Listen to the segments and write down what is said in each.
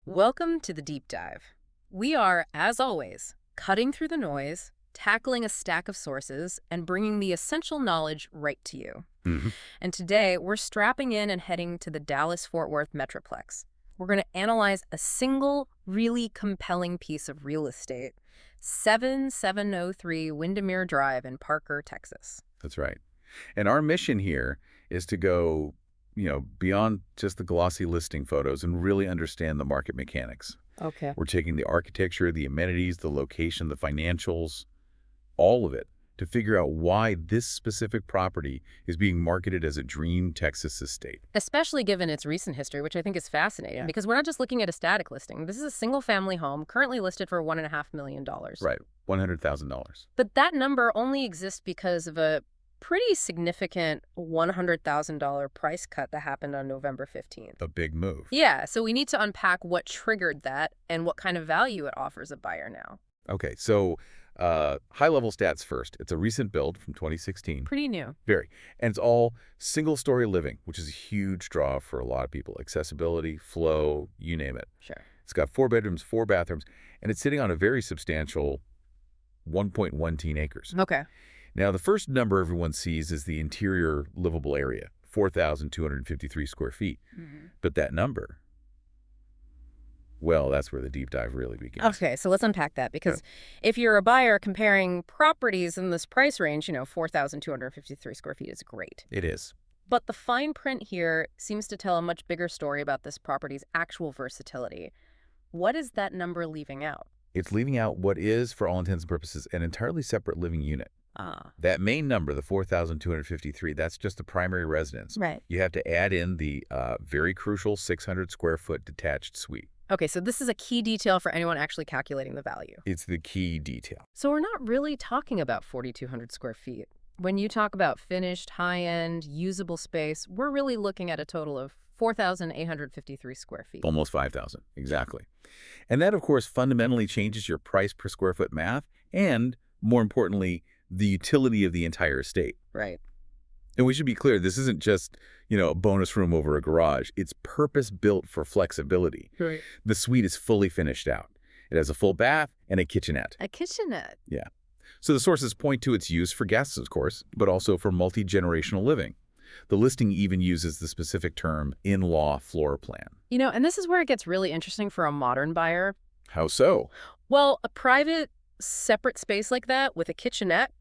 Welcome to the Deep Dive. We are, as always, cutting through the noise, tackling a stack of sources, and bringing the essential knowledge right to you. hmm And today, we're strapping in and heading to the Dallas-Fort Worth Metroplex. We're going to analyze a single, really compelling piece of real estate, 7703 Windomere Drive in Parker, Texas. That's right. And our mission here is to go, beyond just the glossy listing photos and really understand the market mechanics. Okay. We're taking the architecture, the amenities, the location, the financials, all of it to figure out why this specific property is being marketed as a dream Texas estate. Especially given its recent history, which I think is fascinating, because we're not just looking at a static listing. This is a single-family home currently listed for $1.5 million. Right. $100,000. But that number only exists because of a pretty significant $100,000 price cut that happened on November 15th. A big move. Yeah, so we need to unpack what triggered that and what kind of value it offers a buyer now. Okay, so high-level stats first. It's a recent build from 2016. Pretty new. Very. And it's all single-story living, which is a huge draw for a lot of people. Accessibility, flow, you name it. Sure. It's got 4 bedrooms, 4 bathrooms, and it's sitting on a very substantial 1.1 acres. Okay. Now, the first number everyone sees is the interior livable area, 4,253 square feet. But that number, well, that's where the deep dive really begins. Okay, so let's unpack that, because if you're a buyer comparing properties in this price range, 4,253 square feet is great. It is. But the fine print here seems to tell a much bigger story about this property's actual versatility. What is that number leaving out? It's leaving out what is, for all intents and purposes, an entirely separate living unit. Ah. That main number, the 4,253, that's just the primary residence. Right. You have to add in the very crucial 600 square foot detached suite. Okay, so this is a key detail for anyone actually calculating the value. It's the key detail. So we're not really talking about 4,200 square feet. When you talk about finished, high-end, usable space, we're really looking at a total of 4,853 square feet. Almost 5,000, exactly. And that, of course, fundamentally changes your price per square foot math and, more importantly, the utility of the entire estate. Right. And we should be clear, this isn't just, a bonus room over a garage. It's purpose-built for flexibility. Right. The suite is fully finished out. It has a full bath and a kitchenette. A kitchenette. Yeah. So the sources point to its use for guests, of course, but also for multi-generational living. The listing even uses the specific term in-law floor plan. And this is where it gets really interesting for a modern buyer. How so? Well, a private, separate space like that with a kitchenette,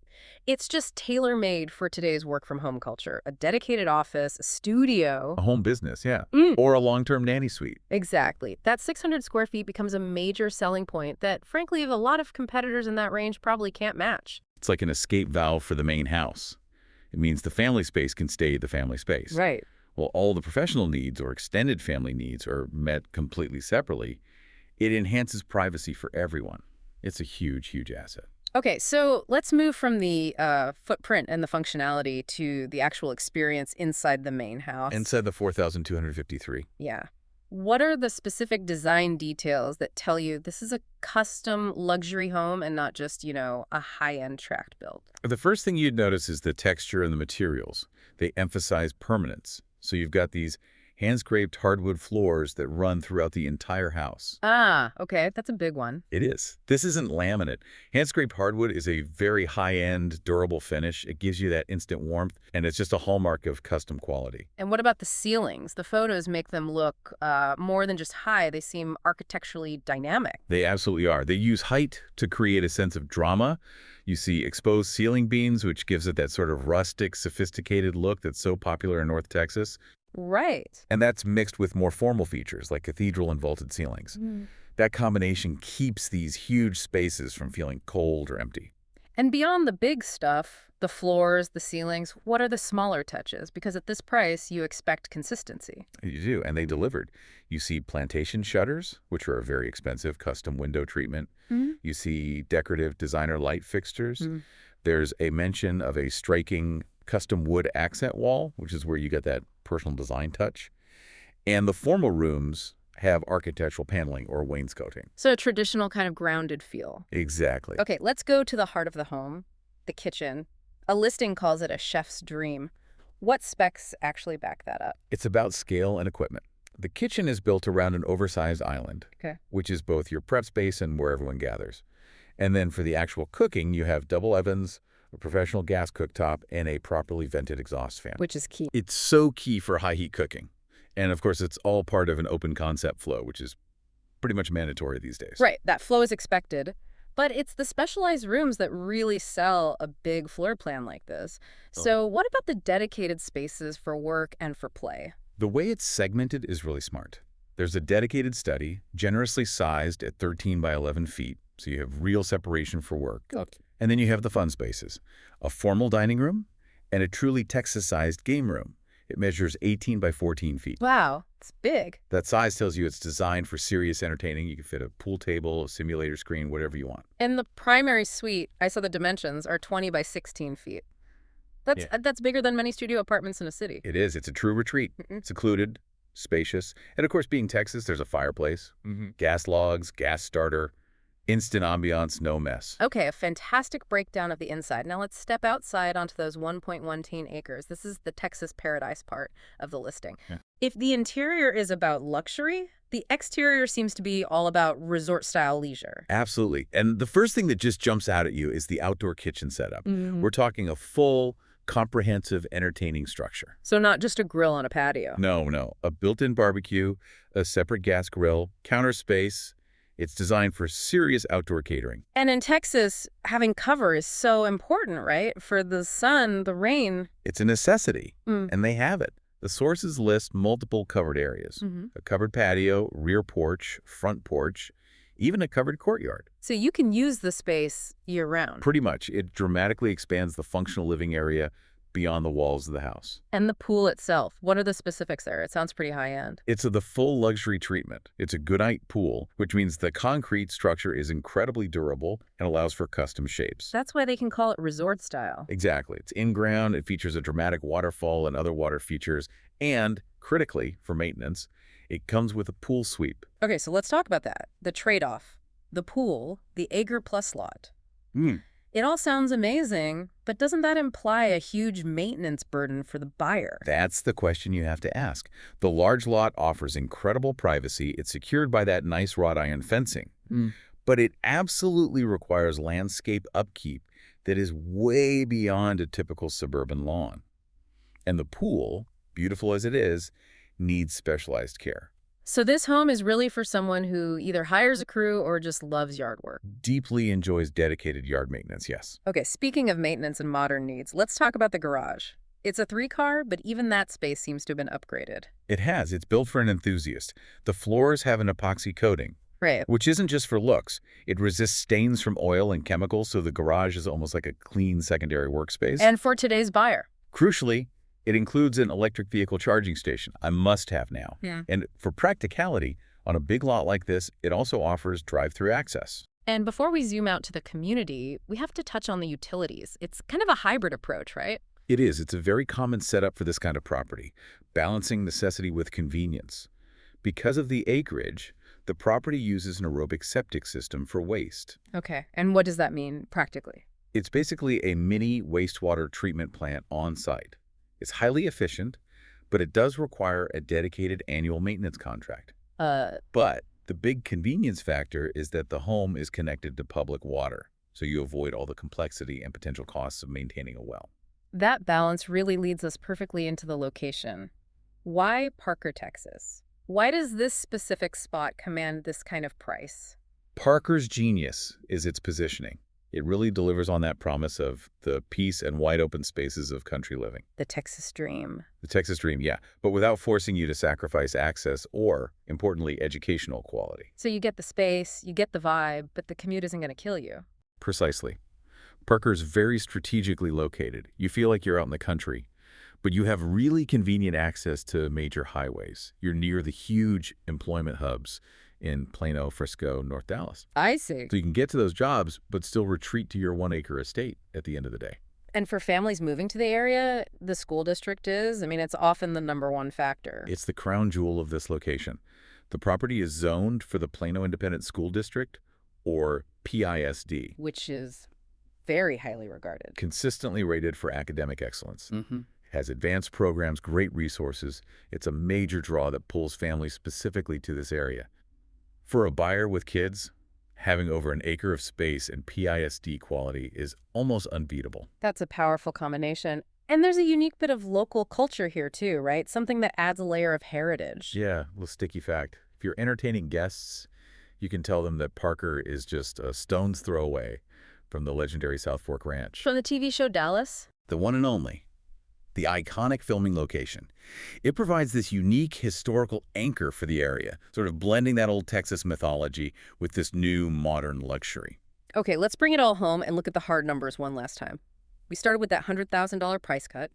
it's just tailor-made for today's work-from-home culture. A dedicated office, a studio. A home business, yeah. Mm. Or a long-term nanny suite. Exactly. That 600 square feet becomes a major selling point that, frankly, a lot of competitors in that range probably can't match. It's like an escape valve for the main house. It means the family space can stay the family space. Right. Well, all the professional needs or extended family needs are met completely separately. It enhances privacy for everyone. It's a huge, huge asset. Okay, so let's move from the footprint and the functionality to the actual experience inside the main house. Inside the 4,253. Yeah. What are the specific design details that tell you this is a custom luxury home and not just, a high-end tract build? The first thing you'd notice is the texture and the materials. They emphasize permanence. So you've got these hand-scraped hardwood floors that run throughout the entire house. Ah, okay, that's a big one. It is. This isn't laminate. Hand-scraped hardwood is a very high-end, durable finish. It gives you that instant warmth, and it's just a hallmark of custom quality. And what about the ceilings? The photos make them look more than just high. They seem architecturally dynamic. They absolutely are. They use height to create a sense of drama. You see exposed ceiling beams, which gives it that sort of rustic, sophisticated look that's so popular in North Texas. Right. And that's mixed with more formal features like cathedral and vaulted ceilings. That combination keeps these huge spaces from feeling cold or empty. And beyond the big stuff, the floors, the ceilings, what are the smaller touches? Because at this price, you expect consistency. You do, and they delivered. You see plantation shutters, which are a very expensive custom window treatment. You see decorative designer light fixtures. There's a mention of a striking custom wood accent wall, which is where you get that personal design touch. And the formal rooms have architectural paneling or wainscoting. So a traditional kind of grounded feel. Exactly. Okay, let's go to the heart of the home, the kitchen. A listing calls it a chef's dream. What specs actually back that up? It's about scale and equipment. The kitchen is built around an oversized island, Okay. which is both your prep space and where everyone gathers. And then for the actual cooking, you have double ovens, a professional gas cooktop, and a properly vented exhaust fan. Which is key. It's so key for high-heat cooking. And, of course, it's all part of an open concept flow, which is pretty much mandatory these days. Right, that flow is expected. But it's the specialized rooms that really sell a big floor plan like this. So what about the dedicated spaces for work and for play? The way it's segmented is really smart. There's a dedicated study, generously sized at 13 by 11 feet, so you have real separation for work. Good. And then you have the fun spaces, a formal dining room and a truly Texas-sized game room. It measures 18 by 14 feet. Wow, it's big. That size tells you it's designed for serious entertaining. You can fit a pool table, a simulator screen, whatever you want. And the primary suite, I saw the dimensions, are 20 by 16 feet. That's bigger than many studio apartments in a city. It is. It's a true retreat. Secluded, spacious. And of course, being Texas, there's a fireplace, gas logs, gas starter, instant ambiance, no mess. Okay, a fantastic breakdown of the inside. Now let's step outside onto those 1.1 acres. This is the Texas paradise part of the listing. Yeah. If the interior is about luxury, the exterior seems to be all about resort-style leisure. Absolutely. And the first thing that just jumps out at you is the outdoor kitchen setup. We're talking a full, comprehensive, entertaining structure. So not just a grill on a patio. No. A built-in barbecue, a separate gas grill, counter space. It's designed for serious outdoor catering. And in Texas, having cover is so important, right? For the sun, the rain. It's a necessity, and they have it. The sources list multiple covered areas. A covered patio, rear porch, front porch, even a covered courtyard. So you can use the space year-round. Pretty much. It dramatically expands the functional living area beyond the walls of the house. And the pool itself, what are the specifics there? It sounds pretty high-end. It's the full luxury treatment. It's a goodite pool, which means the concrete structure is incredibly durable and allows for custom shapes. That's why they can call it resort style. Exactly. It's in-ground, it features a dramatic waterfall and other water features, and, critically, for maintenance, it comes with a pool sweep. Okay, so let's talk about that. The trade-off. The pool, the acre plus lot. It all sounds amazing, but doesn't that imply a huge maintenance burden for the buyer? That's the question you have to ask. The large lot offers incredible privacy. It's secured by that nice wrought iron fencing. But it absolutely requires landscape upkeep that is way beyond a typical suburban lawn. And the pool, beautiful as it is, needs specialized care. So this home is really for someone who either hires a crew or just loves yard work. Deeply enjoys dedicated yard maintenance, yes. Okay, speaking of maintenance and modern needs, let's talk about the garage. It's a 3-car, but even that space seems to have been upgraded. It has. It's built for an enthusiast. The floors have an epoxy coating, Right. which isn't just for looks. It resists stains from oil and chemicals, so the garage is almost like a clean secondary workspace. And for today's buyer. Crucially, it includes an electric vehicle charging station, a must-have now. Yeah. And for practicality, on a big lot like this, it also offers drive-through access. And before we zoom out to the community, we have to touch on the utilities. It's kind of a hybrid approach, right? It is. It's a very common setup for this kind of property, balancing necessity with convenience. Because of the acreage, the property uses an aerobic septic system for waste. Okay, and what does that mean practically? It's basically a mini wastewater treatment plant on site. It's highly efficient, but it does require a dedicated annual maintenance contract. But the big convenience factor is that the home is connected to public water, so you avoid all the complexity and potential costs of maintaining a well. That balance really leads us perfectly into the location. Why Parker, Texas? Why does this specific spot command this kind of price? Parker's genius is its positioning. It really delivers on that promise of the peace and wide open spaces of country living. The Texas dream. The Texas dream, yeah, but without forcing you to sacrifice access or, importantly, educational quality. So you get the space, you get the vibe, but the commute isn't going to kill you. Precisely. Parker's very strategically located. You feel like you're out in the country, but you have really convenient access to major highways. You're near the huge employment hubs in Plano, Frisco, North Dallas. I see. So you can get to those jobs, but still retreat to your 1-acre estate at the end of the day. And for families moving to the area, the school district is, it's often the #1 factor. It's the crown jewel of this location. The property is zoned for the Plano Independent School District, or PISD. Which is very highly regarded. Consistently rated for academic excellence. Has advanced programs, great resources. It's a major draw that pulls families specifically to this area. For a buyer with kids, having over an acre of space and PISD quality is almost unbeatable. That's a powerful combination. And there's a unique bit of local culture here too, right? Something that adds a layer of heritage. Yeah, a little sticky fact. If you're entertaining guests, you can tell them that Parker is just a stone's throw away from the legendary Southfork Ranch. From the TV show Dallas? The one and only. The iconic filming location. It provides this unique historical anchor for the area, sort of blending that old Texas mythology with this new modern luxury. Okay, let's bring it all home and look at the hard numbers one last time. We started with that $100,000 price cut.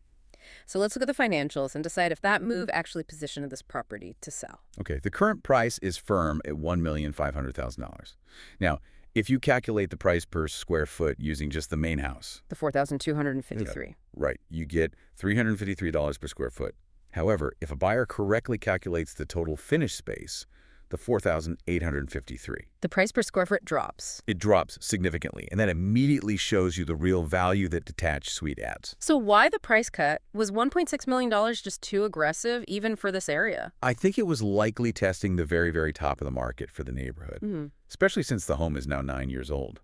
So let's look at the financials and decide if that move actually positioned this property to sell. Okay, the current price is firm at $1,500,000. Now, if you calculate the price per square foot using just the main house, The $4,253. right, you get $353 per square foot. However, if a buyer correctly calculates the total finished space, the $4,853. The price per square foot drops. It drops significantly, and that immediately shows you the real value that detached suite adds. So why the price cut? Was $1.6 million just too aggressive, even for this area? I think it was likely testing the very, very top of the market for the neighborhood, especially since the home is now 9 years old.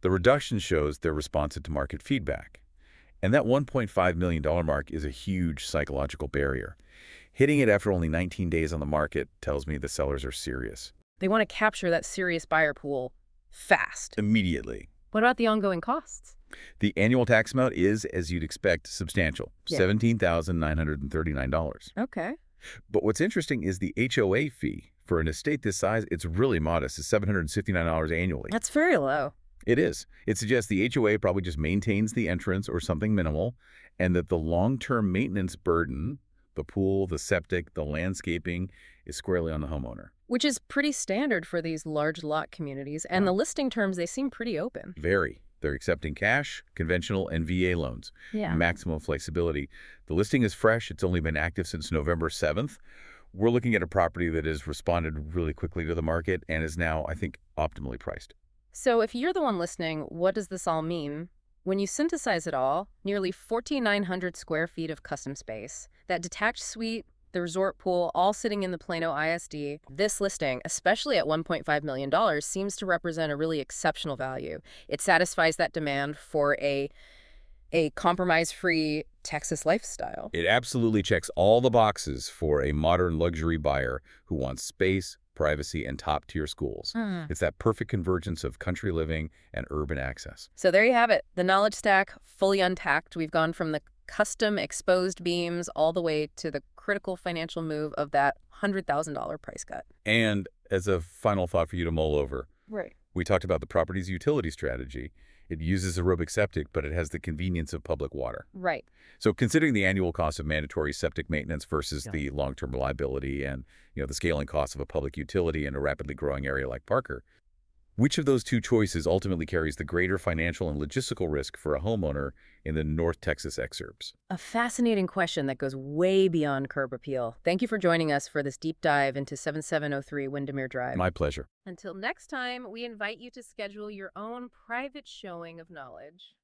The reduction shows they're responsive to market feedback. And that $1.5 million mark is a huge psychological barrier. Hitting it after only 19 days on the market tells me the sellers are serious. They want to capture that serious buyer pool fast. Immediately. What about the ongoing costs? The annual tax amount is, as you'd expect, substantial, $17,939. Okay. But what's interesting is the HOA fee. For an estate this size, it's really modest. It's $759 annually. That's very low. It is. It suggests the HOA probably just maintains the entrance or something minimal, and that the long-term maintenance burden, the pool, the septic, the landscaping, is squarely on the homeowner. Which is pretty standard for these large lot communities. And the listing terms, they seem pretty open. Very. They're accepting cash, conventional, and VA loans. Yeah. Maximum flexibility. The listing is fresh. It's only been active since November 7th. We're looking at a property that has responded really quickly to the market and is now, I think, optimally priced. So if you're the one listening, what does this all mean? When you synthesize it all, nearly 4,900 square feet of custom space, that detached suite, the resort pool, all sitting in the Plano ISD, this listing, especially at $1.5 million, seems to represent a really exceptional value. It satisfies that demand for a compromise-free Texas lifestyle. It absolutely checks all the boxes for a modern luxury buyer who wants space, privacy, and top-tier schools. It's that perfect convergence of country living and urban access. So there you have it. The knowledge stack, fully untacked. We've gone from the custom exposed beams all the way to the critical financial move of that $100,000 price cut. And as a final thought for you to mull over, Right. we talked about the property's utility strategy. It uses aerobic septic, but it has the convenience of public water. Right. So considering the annual cost of mandatory septic maintenance versus the long-term reliability and the scaling costs of a public utility in a rapidly growing area like Parker, which of those two choices ultimately carries the greater financial and logistical risk for a homeowner in the North Texas exurbs? A fascinating question that goes way beyond curb appeal. Thank you for joining us for this deep dive into 7703 Windomere Drive. My pleasure. Until next time, we invite you to schedule your own private showing of knowledge.